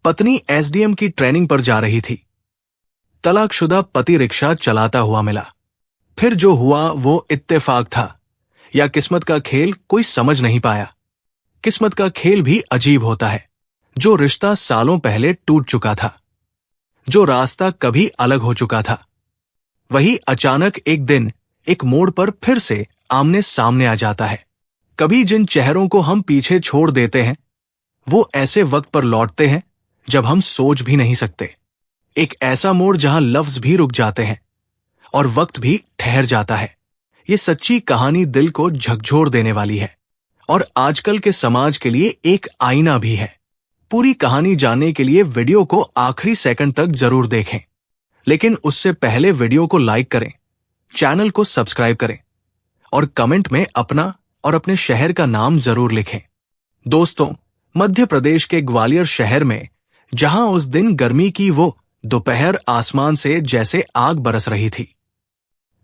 पत्नी एसडीएम की ट्रेनिंग पर जा रही थी। तलाकशुदा पति रिक्शा चलाता हुआ मिला। फिर जो हुआ वो इत्तेफाक था या किस्मत का खेल, कोई समझ नहीं पाया। किस्मत का खेल भी अजीब होता है। जो रिश्ता सालों पहले टूट चुका था, जो रास्ता कभी अलग हो चुका था, वही अचानक एक दिन एक मोड़ पर फिर से आमने सामने आ जाता है। कभी जिन चेहरों को हम पीछे छोड़ देते हैं, वो ऐसे वक्त पर लौटते हैं जब हम सोच भी नहीं सकते। एक ऐसा मोड़ जहां लफ्ज भी रुक जाते हैं और वक्त भी ठहर जाता है। ये सच्ची कहानी दिल को झकझोर देने वाली है और आजकल के समाज के लिए एक आईना भी है। पूरी कहानी जानने के लिए वीडियो को आखिरी सेकंड तक जरूर देखें, लेकिन उससे पहले वीडियो को लाइक करें, चैनल को सब्सक्राइब करें और कमेंट में अपना और अपने शहर का नाम जरूर लिखें। दोस्तों, मध्य प्रदेश के ग्वालियर शहर में जहां उस दिन गर्मी की वो दोपहर आसमान से जैसे आग बरस रही थी,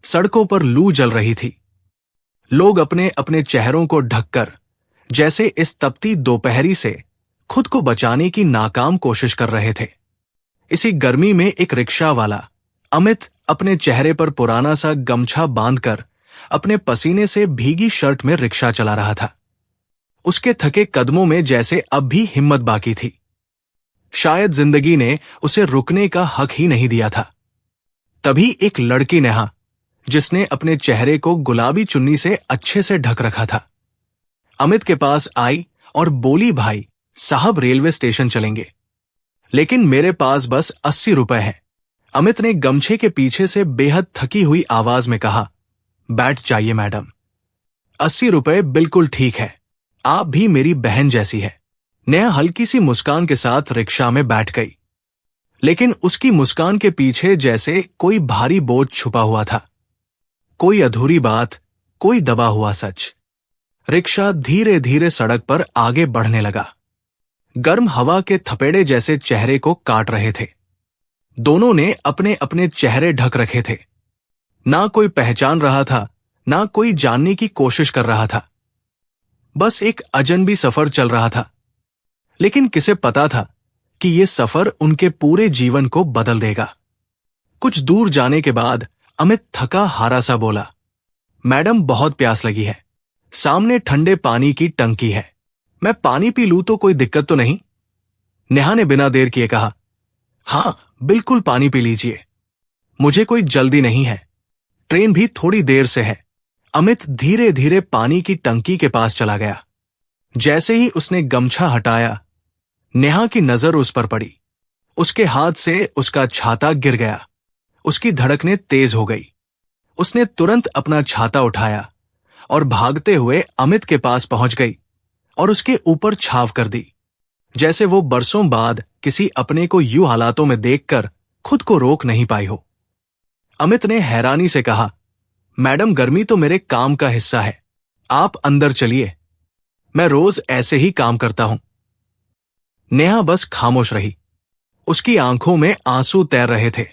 सड़कों पर लू जल रही थी, लोग अपने अपने चेहरों को ढककर जैसे इस तपती दोपहरी से खुद को बचाने की नाकाम कोशिश कर रहे थे। इसी गर्मी में एक रिक्शा वाला अमित अपने चेहरे पर पुराना सा गमछा बांधकर अपने पसीने से भीगी शर्ट में रिक्शा चला रहा था। उसके थके कदमों में जैसे अब भी हिम्मत बाकी थी। शायद जिंदगी ने उसे रुकने का हक ही नहीं दिया था। तभी एक लड़की नेहा, जिसने अपने चेहरे को गुलाबी चुन्नी से अच्छे से ढक रखा था, अमित के पास आई और बोली, भाई साहब रेलवे स्टेशन चलेंगे, लेकिन मेरे पास बस 80 रुपए हैं। अमित ने गमछे के पीछे से बेहद थकी हुई आवाज में कहा, बैठ जाइए मैडम, 80 रुपए बिल्कुल ठीक है, आप भी मेरी बहन जैसी है। नेहा हल्की सी मुस्कान के साथ रिक्शा में बैठ गई, लेकिन उसकी मुस्कान के पीछे जैसे कोई भारी बोझ छुपा हुआ था, कोई अधूरी बात, कोई दबा हुआ सच। रिक्शा धीरे धीरे सड़क पर आगे बढ़ने लगा। गर्म हवा के थपेड़े जैसे चेहरे को काट रहे थे। दोनों ने अपने अपने चेहरे ढक रखे थे। ना कोई पहचान रहा था, ना कोई जानने की कोशिश कर रहा था। बस एक अजनबी सफर चल रहा था। लेकिन किसे पता था कि यह सफर उनके पूरे जीवन को बदल देगा। कुछ दूर जाने के बाद अमित थका हारा सा बोला, मैडम बहुत प्यास लगी है, सामने ठंडे पानी की टंकी है, मैं पानी पी लूं तो कोई दिक्कत तो नहीं? नेहा ने बिना देर किए कहा, हां बिल्कुल पानी पी लीजिए, मुझे कोई जल्दी नहीं है, ट्रेन भी थोड़ी देर से है। अमित धीरे धीरे पानी की टंकी के पास चला गया। जैसे ही उसने गमछा हटाया, नेहा की नजर उस पर पड़ी। उसके हाथ से उसका छाता गिर गया। उसकी धड़कनें तेज हो गई। उसने तुरंत अपना छाता उठाया और भागते हुए अमित के पास पहुंच गई और उसके ऊपर छाव कर दी, जैसे वो बरसों बाद किसी अपने को यूं हालातों में देखकर खुद को रोक नहीं पाई हो। अमित ने हैरानी से कहा, मैडम गर्मी तो मेरे काम का हिस्सा है, आप अंदर चलिए, मैं रोज ऐसे ही काम करता हूं। नेहा बस खामोश रही। उसकी आंखों में आंसू तैर रहे थे,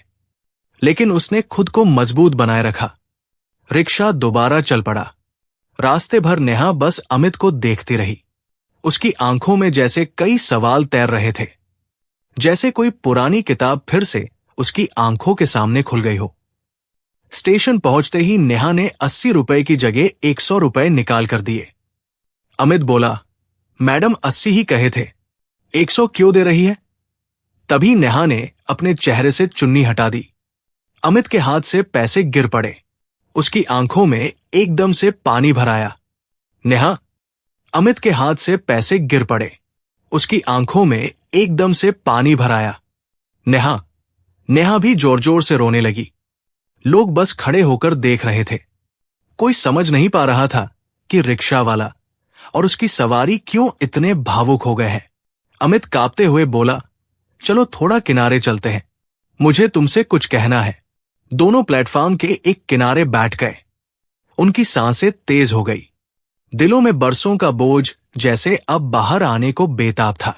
लेकिन उसने खुद को मजबूत बनाए रखा। रिक्शा दोबारा चल पड़ा। रास्ते भर नेहा बस अमित को देखती रही। उसकी आंखों में जैसे कई सवाल तैर रहे थे, जैसे कोई पुरानी किताब फिर से उसकी आंखों के सामने खुल गई हो। स्टेशन पहुंचते ही नेहा ने 80 रुपए की जगह 100 रुपए निकाल कर दिए। अमित बोला, मैडम 80 ही कहे थे, 100 क्यों दे रही है? तभी नेहा ने अपने चेहरे से चुन्नी हटा दी। अमित के हाथ से पैसे गिर पड़े। उसकी आंखों में एकदम से पानी भर आया। नेहा, अमित के हाथ से पैसे गिर पड़े। उसकी आंखों में एकदम से पानी भर आया। नेहा भी जोर जोर से रोने लगी। लोग बस खड़े होकर देख रहे थे। कोई समझ नहीं पा रहा था कि रिक्शा वाला और उसकी सवारी क्यों इतने भावुक हो गए हैं। अमित कांपते हुए बोला, चलो थोड़ा किनारे चलते हैं, मुझे तुमसे कुछ कहना है। दोनों प्लेटफॉर्म के एक किनारे बैठ गए। उनकी सांसें तेज हो गई। दिलों में बरसों का बोझ जैसे अब बाहर आने को बेताब था।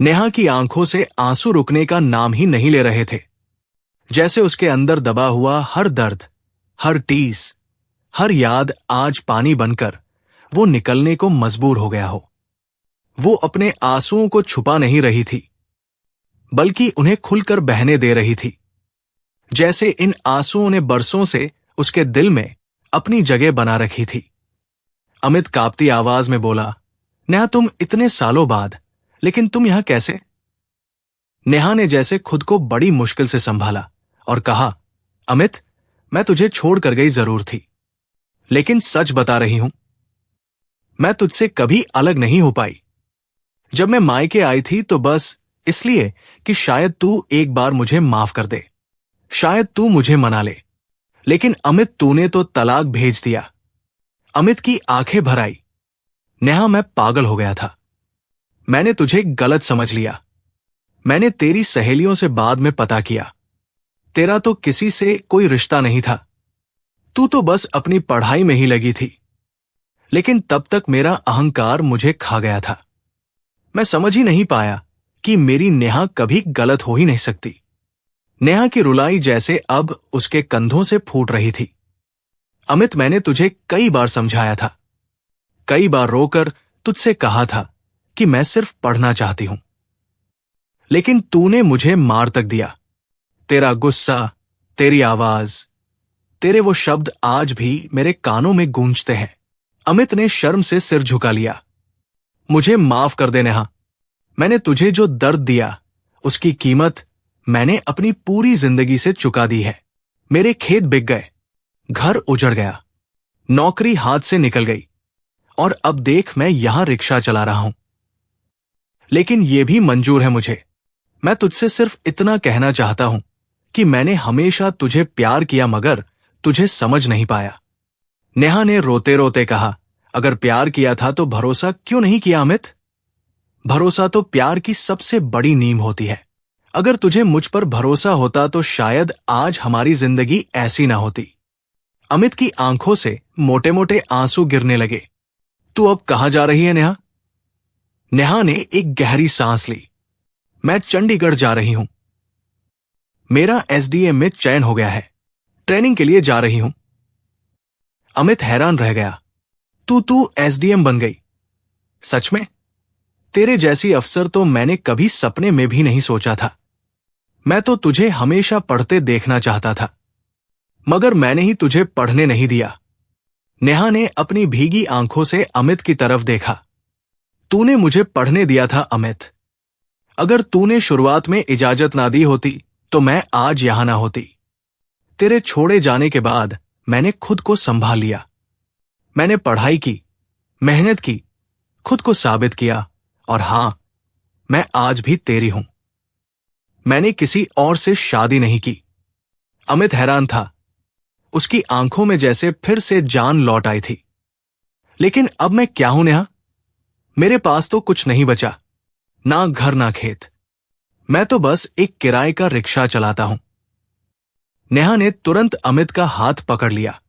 नेहा की आंखों से आंसू रुकने का नाम ही नहीं ले रहे थे, जैसे उसके अंदर दबा हुआ हर दर्द, हर टीस, हर याद आज पानी बनकर वो निकलने को मजबूर हो गया हो। वो अपने आंसुओं को छुपा नहीं रही थी, बल्कि उन्हें खुलकर बहने दे रही थी, जैसे इन आंसुओं ने बरसों से उसके दिल में अपनी जगह बना रखी थी। अमित कांपती आवाज में बोला, नेहा तुम इतने सालों बाद, लेकिन तुम यहां कैसे? नेहा ने जैसे खुद को बड़ी मुश्किल से संभाला और कहा, अमित, मैं तुझे छोड़कर गई जरूर थी, लेकिन सच बता रही हूं, मैं तुझसे कभी अलग नहीं हो पाई। जब मैं मायके आई थी तो बस इसलिए कि शायद तू एक बार मुझे माफ कर दे, शायद तू मुझे मना ले। लेकिन अमित, तूने तो तलाक भेज दिया। अमित की आंखें भर आई। नेहा, मैं पागल हो गया था। मैंने तुझे गलत समझ लिया। मैंने तेरी सहेलियों से बाद में पता किया, तेरा तो किसी से कोई रिश्ता नहीं था, तू तो बस अपनी पढ़ाई में ही लगी थी। लेकिन तब तक मेरा अहंकार मुझे खा गया था। मैं समझ ही नहीं पाया कि मेरी नेहा कभी गलत हो ही नहीं सकती। नेहा की रुलाई जैसे अब उसके कंधों से फूट रही थी। अमित, मैंने तुझे कई बार समझाया था, कई बार रोकर तुझसे कहा था कि मैं सिर्फ पढ़ना चाहती हूं, लेकिन तूने मुझे मार तक दिया। तेरा गुस्सा, तेरी आवाज, तेरे वो शब्द आज भी मेरे कानों में गूंजते हैं। अमित ने शर्म से सिर झुका लिया। मुझे माफ कर दे नेहा, मैंने तुझे जो दर्द दिया उसकी कीमत मैंने अपनी पूरी जिंदगी से चुका दी है। मेरे खेत बिक गए, घर उजड़ गया, नौकरी हाथ से निकल गई, और अब देख मैं यहां रिक्शा चला रहा हूं। लेकिन यह भी मंजूर है मुझे। मैं तुझसे सिर्फ इतना कहना चाहता हूं कि मैंने हमेशा तुझे प्यार किया, मगर तुझे समझ नहीं पाया। नेहा ने रोते रोते कहा, अगर प्यार किया था तो भरोसा क्यों नहीं किया अमित? भरोसा तो प्यार की सबसे बड़ी नींव होती है। अगर तुझे मुझ पर भरोसा होता तो शायद आज हमारी जिंदगी ऐसी ना होती। अमित की आंखों से मोटे मोटे आंसू गिरने लगे। तू अब कहां जा रही है नेहा? नेहा ने एक गहरी सांस ली। मैं चंडीगढ़ जा रही हूं। मेरा एसडीएम में चयन हो गया है, ट्रेनिंग के लिए जा रही हूं। अमित हैरान रह गया। तू एसडीएम बन गई? सच में? तेरे जैसी अफसर तो मैंने कभी सपने में भी नहीं सोचा था। मैं तो तुझे हमेशा पढ़ते देखना चाहता था, मगर मैंने ही तुझे पढ़ने नहीं दिया। नेहा ने अपनी भीगी आंखों से अमित की तरफ देखा। तूने मुझे पढ़ने दिया था अमित। अगर तूने शुरुआत में इजाजत ना दी होती तो मैं आज यहां ना होती। तेरे छोड़े जाने के बाद मैंने खुद को संभाल लिया। मैंने पढ़ाई की, मेहनत की, खुद को साबित किया, और हां, मैं आज भी तेरी हूं। मैंने किसी और से शादी नहीं की। अमित हैरान था। उसकी आंखों में जैसे फिर से जान लौट आई थी। लेकिन अब मैं क्या हूं नेहा? मेरे पास तो कुछ नहीं बचा, ना घर ना खेत। मैं तो बस एक किराए का रिक्शा चलाता हूं। नेहा ने तुरंत अमित का हाथ पकड़ लिया।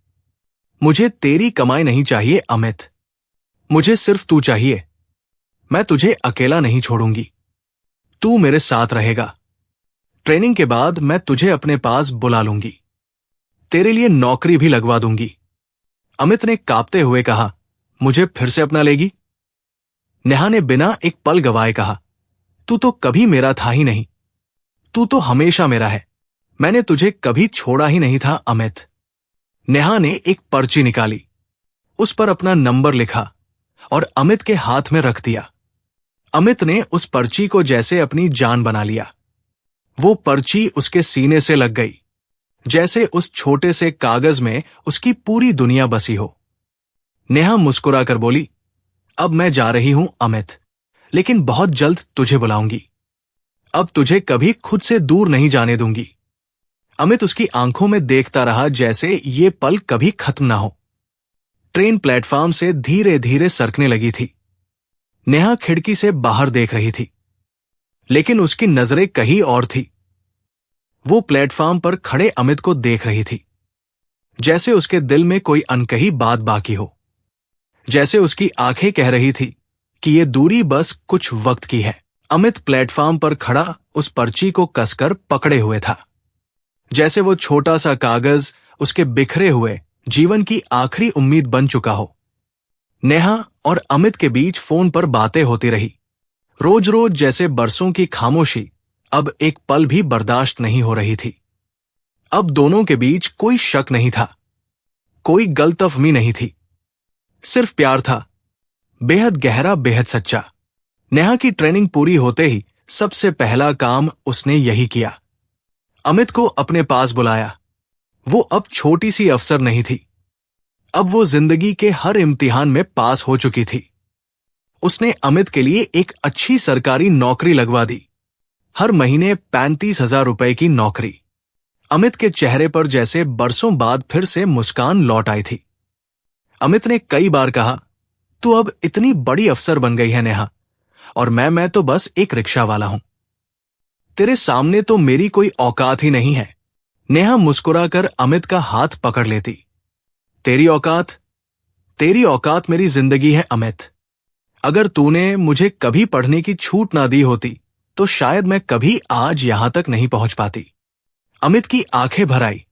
मुझे तेरी कमाई नहीं चाहिए अमित, मुझे सिर्फ तू चाहिए। मैं तुझे अकेला नहीं छोड़ूंगी, तू मेरे साथ रहेगा। ट्रेनिंग के बाद मैं तुझे अपने पास बुला लूंगी, तेरे लिए नौकरी भी लगवा दूंगी। अमित ने कांपते हुए कहा, मुझे फिर से अपना लेगी? नेहा ने बिना एक पल गवाए कहा, तू तो कभी मेरा था ही नहीं, तू तो हमेशा मेरा है। मैंने तुझे कभी छोड़ा ही नहीं था अमित। नेहा ने एक पर्ची निकाली, उस पर अपना नंबर लिखा और अमित के हाथ में रख दिया। अमित ने उस पर्ची को जैसे अपनी जान बना लिया। वो पर्ची उसके सीने से लग गई, जैसे उस छोटे से कागज में उसकी पूरी दुनिया बसी हो। नेहा मुस्कुराकर बोली, अब मैं जा रही हूं अमित, लेकिन बहुत जल्द तुझे बुलाऊंगी। अब तुझे कभी खुद से दूर नहीं जाने दूंगी। अमित उसकी आंखों में देखता रहा जैसे ये पल कभी खत्म ना हो। ट्रेन प्लेटफॉर्म से धीरे धीरे सरकने लगी थी। नेहा खिड़की से बाहर देख रही थी, लेकिन उसकी नजरें कहीं और थी। वो प्लेटफॉर्म पर खड़े अमित को देख रही थी, जैसे उसके दिल में कोई अनकही बात बाकी हो, जैसे उसकी आंखें कह रही थी कि ये दूरी बस कुछ वक्त की है। अमित प्लेटफॉर्म पर खड़ा उस पर्ची को कसकर पकड़े हुए था, जैसे वो छोटा सा कागज उसके बिखरे हुए जीवन की आखिरी उम्मीद बन चुका हो। नेहा और अमित के बीच फोन पर बातें होती रही। रोज रोज जैसे बरसों की खामोशी अब एक पल भी बर्दाश्त नहीं हो रही थी। अब दोनों के बीच कोई शक नहीं था, कोई गलतफहमी नहीं थी, सिर्फ प्यार था, बेहद गहरा, बेहद सच्चा। नेहा की ट्रेनिंग पूरी होते ही सबसे पहला काम उसने यही किया, अमित को अपने पास बुलाया। वो अब छोटी सी अफसर नहीं थी, अब वो जिंदगी के हर इम्तिहान में पास हो चुकी थी। उसने अमित के लिए एक अच्छी सरकारी नौकरी लगवा दी, हर महीने 35,000 रुपए की नौकरी। अमित के चेहरे पर जैसे बरसों बाद फिर से मुस्कान लौट आई थी। अमित ने कई बार कहा, तू अब इतनी बड़ी अफसर बन गई है नेहा, और मैं तो बस एक रिक्शा वाला हूं। तेरे सामने तो मेरी कोई औकात ही नहीं है। नेहा मुस्कुराकर अमित का हाथ पकड़ लेती। तेरी औकात मेरी जिंदगी है अमित। अगर तूने मुझे कभी पढ़ने की छूट ना दी होती तो शायद मैं कभी आज यहां तक नहीं पहुंच पाती। अमित की आंखें भर आई।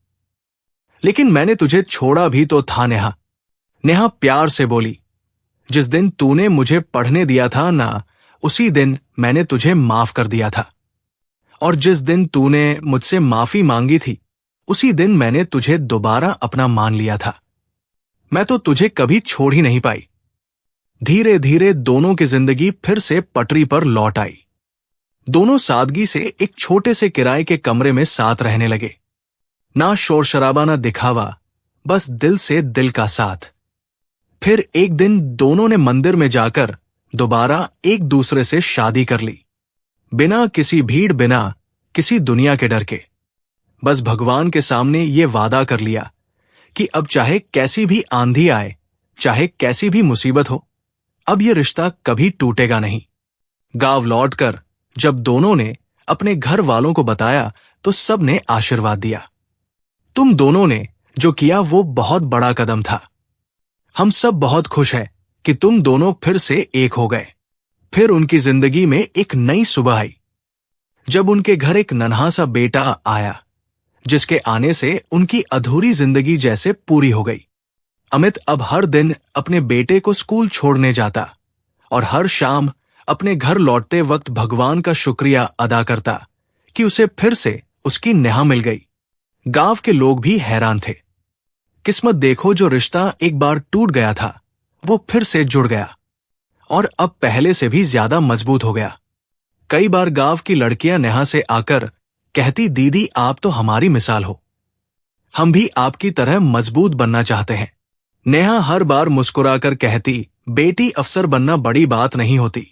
लेकिन मैंने तुझे छोड़ा भी तो था नेहा। नेहा प्यार से बोली, जिस दिन तूने मुझे पढ़ने दिया था ना, उसी दिन मैंने तुझे माफ कर दिया था। और जिस दिन तूने मुझसे माफी मांगी थी, उसी दिन मैंने तुझे दोबारा अपना मान लिया था। मैं तो तुझे कभी छोड़ ही नहीं पाई। धीरे धीरे दोनों की जिंदगी फिर से पटरी पर लौट आई। दोनों सादगी से एक छोटे से किराए के कमरे में साथ रहने लगे। ना शोर शराबा, ना दिखावा, बस दिल से दिल का साथ। फिर एक दिन दोनों ने मंदिर में जाकर दोबारा एक दूसरे से शादी कर ली, बिना किसी भीड़, बिना किसी दुनिया के डर के। बस भगवान के सामने ये वादा कर लिया कि अब चाहे कैसी भी आंधी आए, चाहे कैसी भी मुसीबत हो, अब ये रिश्ता कभी टूटेगा नहीं। गांव लौटकर जब दोनों ने अपने घर वालों को बताया तो सब ने आशीर्वाद दिया। तुम दोनों ने जो किया वो बहुत बड़ा कदम था। हम सब बहुत खुश हैं कि तुम दोनों फिर से एक हो गए। फिर उनकी जिंदगी में एक नई सुबह आई, जब उनके घर एक नन्हा सा बेटा आया, जिसके आने से उनकी अधूरी जिंदगी जैसे पूरी हो गई। अमित अब हर दिन अपने बेटे को स्कूल छोड़ने जाता और हर शाम अपने घर लौटते वक्त भगवान का शुक्रिया अदा करता कि उसे फिर से उसकी नेहा मिल गई। गांव के लोग भी हैरान थे। किस्मत देखो, जो रिश्ता एक बार टूट गया था वो फिर से जुड़ गया और अब पहले से भी ज्यादा मजबूत हो गया। कई बार गांव की लड़कियां नेहा से आकर कहती, दीदी आप तो हमारी मिसाल हो, हम भी आपकी तरह मजबूत बनना चाहते हैं। नेहा हर बार मुस्कुराकर कहती, बेटी अफसर बनना बड़ी बात नहीं होती,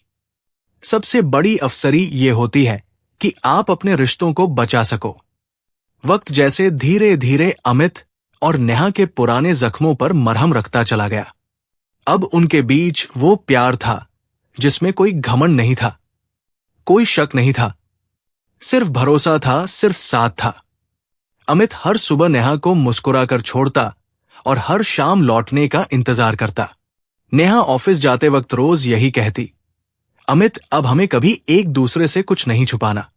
सबसे बड़ी अफसरी ये होती है कि आप अपने रिश्तों को बचा सको। वक्त जैसे धीरे धीरे अमित और नेहा के पुराने जख्मों पर मरहम रखता चला गया। अब उनके बीच वो प्यार था जिसमें कोई घमंड नहीं था, कोई शक नहीं था, सिर्फ भरोसा था, सिर्फ साथ था। अमित हर सुबह नेहा को मुस्कुराकर छोड़ता और हर शाम लौटने का इंतजार करता। नेहा ऑफिस जाते वक्त रोज यही कहती, अमित अब हमें कभी एक दूसरे से कुछ नहीं छुपाना,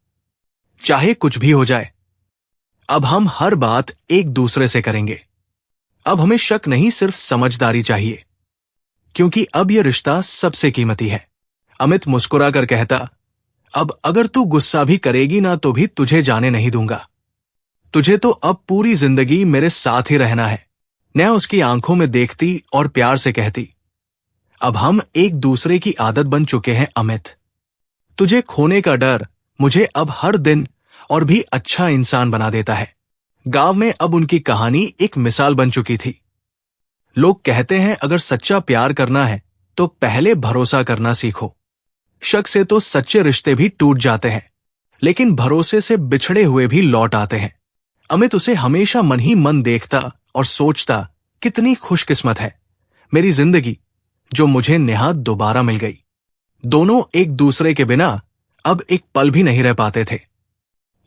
चाहे कुछ भी हो जाए। अब हम हर बात एक दूसरे से करेंगे। अब हमें शक नहीं, सिर्फ समझदारी चाहिए, क्योंकि अब यह रिश्ता सबसे कीमती है। अमित मुस्कुराकर कहता, अब अगर तू गुस्सा भी करेगी ना तो भी तुझे जाने नहीं दूंगा। तुझे तो अब पूरी जिंदगी मेरे साथ ही रहना है। नेहा उसकी आंखों में देखती और प्यार से कहती, अब हम एक दूसरे की आदत बन चुके हैं अमित। तुझे खोने का डर मुझे अब हर दिन और भी अच्छा इंसान बना देता है। गांव में अब उनकी कहानी एक मिसाल बन चुकी थी। लोग कहते हैं अगर सच्चा प्यार करना है तो पहले भरोसा करना सीखो। शक से तो सच्चे रिश्ते भी टूट जाते हैं, लेकिन भरोसे से बिछड़े हुए भी लौट आते हैं। अमित उसे हमेशा मन ही मन देखता और सोचता, कितनी खुशकिस्मत है मेरी जिंदगी जो मुझे नेहा दोबारा मिल गई। दोनों एक दूसरे के बिना अब एक पल भी नहीं रह पाते थे।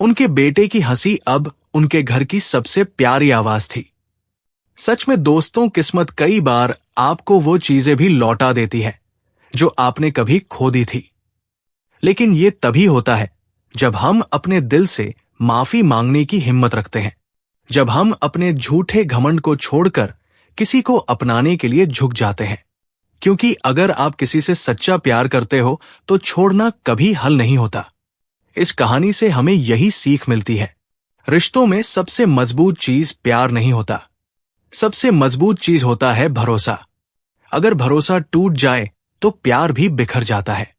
उनके बेटे की हंसी अब उनके घर की सबसे प्यारी आवाज थी। सच में दोस्तों, किस्मत कई बार आपको वो चीजें भी लौटा देती है जो आपने कभी खो दी थी। लेकिन ये तभी होता है जब हम अपने दिल से माफी मांगने की हिम्मत रखते हैं, जब हम अपने झूठे घमंड को छोड़कर किसी को अपनाने के लिए झुक जाते हैं। क्योंकि अगर आप किसी से सच्चा प्यार करते हो तो छोड़ना कभी हल नहीं होता। इस कहानी से हमें यही सीख मिलती है, रिश्तों में सबसे मजबूत चीज प्यार नहीं होता, सबसे मजबूत चीज होता है भरोसा। अगर भरोसा टूट जाए तो प्यार भी बिखर जाता है,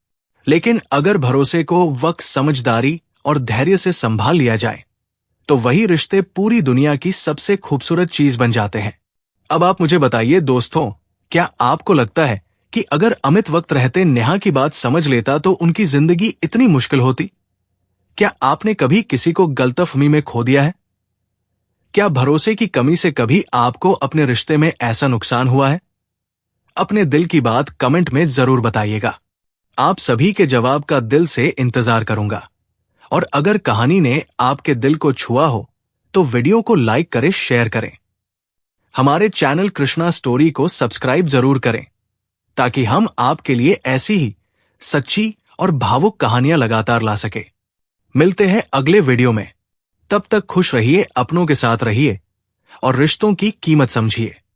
लेकिन अगर भरोसे को वक्त, समझदारी और धैर्य से संभाल लिया जाए तो वही रिश्ते पूरी दुनिया की सबसे खूबसूरत चीज बन जाते हैं। अब आप मुझे बताइए दोस्तों, क्या आपको लगता है कि अगर अमित वक्त रहते नेहा की बात समझ लेता तो उनकी जिंदगी इतनी मुश्किल होती? क्या आपने कभी किसी को गलतफहमी में खो दिया है? क्या भरोसे की कमी से कभी आपको अपने रिश्ते में ऐसा नुकसान हुआ है? अपने दिल की बात कमेंट में जरूर बताइएगा। आप सभी के जवाब का दिल से इंतजार करूंगा। और अगर कहानी ने आपके दिल को छुआ हो तो वीडियो को लाइक करें, शेयर करें। हमारे चैनल कृष्णा स्टोरी को सब्सक्राइब जरूर करें ताकि हम आपके लिए ऐसी ही सच्ची और भावुक कहानियां लगातार ला सके। मिलते हैं अगले वीडियो में। तब तक खुश रहिए, अपनों के साथ रहिए और रिश्तों की कीमत समझिए।